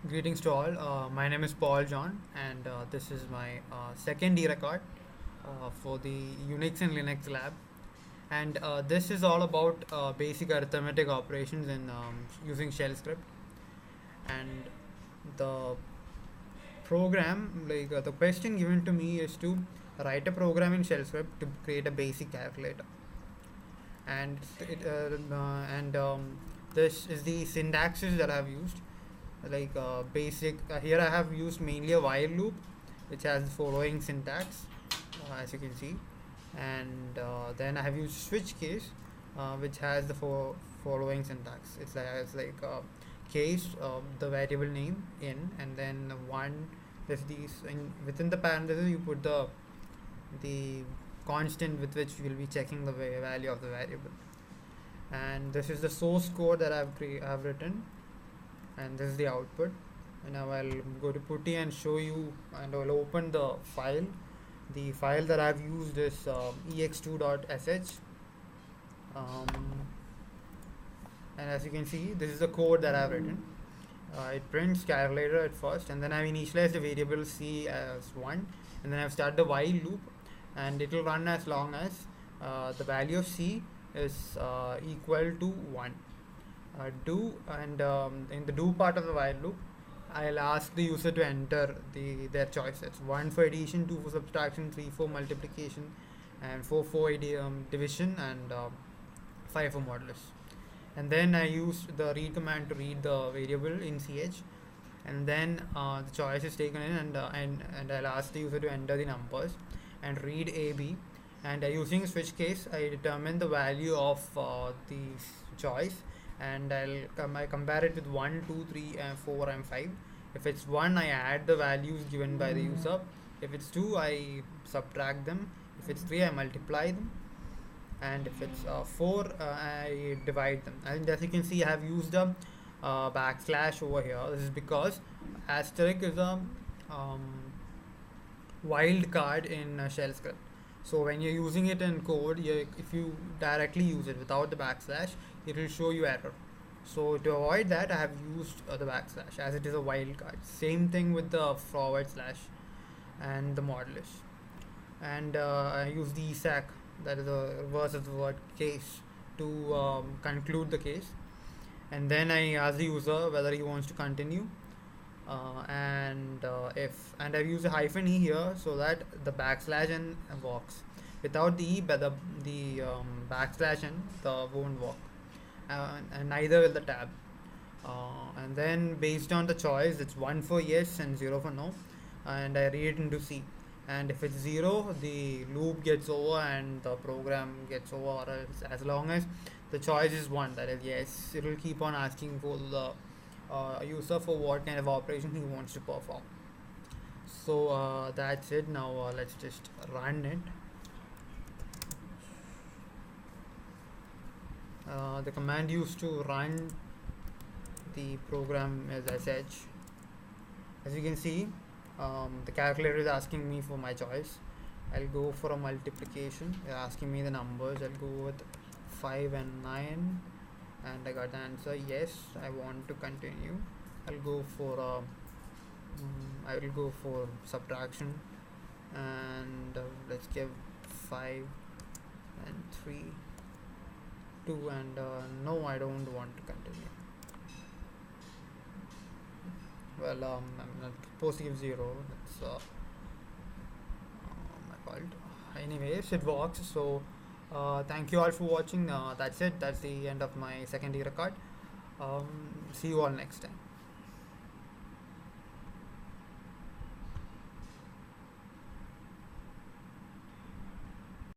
Greetings to all. My name is Paul John, and this is my second record for the Unix and Linux lab. And this is all about basic arithmetic operations in using shell script. And the the question given to me is to write a program in shell script to create a basic calculator. And this is the syntaxes that I've used basic here I have used mainly a while loop which has the following syntax, as you can see, and then I have used switch case, which has the following syntax. It's like case, the variable name in, and then one, there's these within the parentheses you put the constant with which you will be checking the value of the variable. And this is the source code that I've written, and this is the output. And now I'll go to putty and show you, and I'll open the file. The file that I've used is ex2.sh, and as you can see, this is the code that I've written. It prints calculator at first, and then I've initialized the variable c as 1, and then I've started the while loop, and it will run as long as the value of c is equal to 1. In the do part of the while loop, I'll ask the user to enter their choices: 1 for addition, 2 for subtraction, 3 for multiplication, and 4 for division, and 5 for modulus. And then I use the read command to read the variable in ch, and then the choice is taken in, and I'll ask the user to enter the numbers and read ab. And using switch case, I determine the value of the choice, and I compare it with 1, 2, 3, and 4, and 5. If it's 1, I add the values given by the user. If it's 2, I subtract them. If it's 3, I multiply them. And if it's 4, I divide them. And as you can see, I have used a backslash over here. This is because asterisk is a wild card in shell script. So when you're using it in code, if you directly use it without the backslash, it will show you error. So to avoid that, I have used the backslash, as it is a wildcard. Same thing with the forward slash and the modulus. And I use the sac, that is the reverse of the word case, to conclude the case. And then I ask the user whether he wants to continue. And I've used a hyphen e here so that the backslash n works. Without the e, but the backslash n won't work, and neither will the tab. And then based on the choice, it's 1 for yes and 0 for no, and I read it into C. And if it's 0, the loop gets over and the program gets over, or else as long as the choice is 1, that is yes, it will keep on asking for the user for what kind of operation he wants to perform. So that's it. Now let's just run it. The command used to run the program is sh. As you can see, the calculator is asking me for my choice. I'll go for a multiplication. They're asking me the numbers. I'll go with 5 and 9, and I got the answer yes. I want to continue. I will go for subtraction, and let's give 5 and 3, 2, and no, I don't want to continue. Well, I'm not supposed to give 0. That's my fault. Anyways, it works. So thank you all for watching. That's it. That's the end of my second record. See you all next time.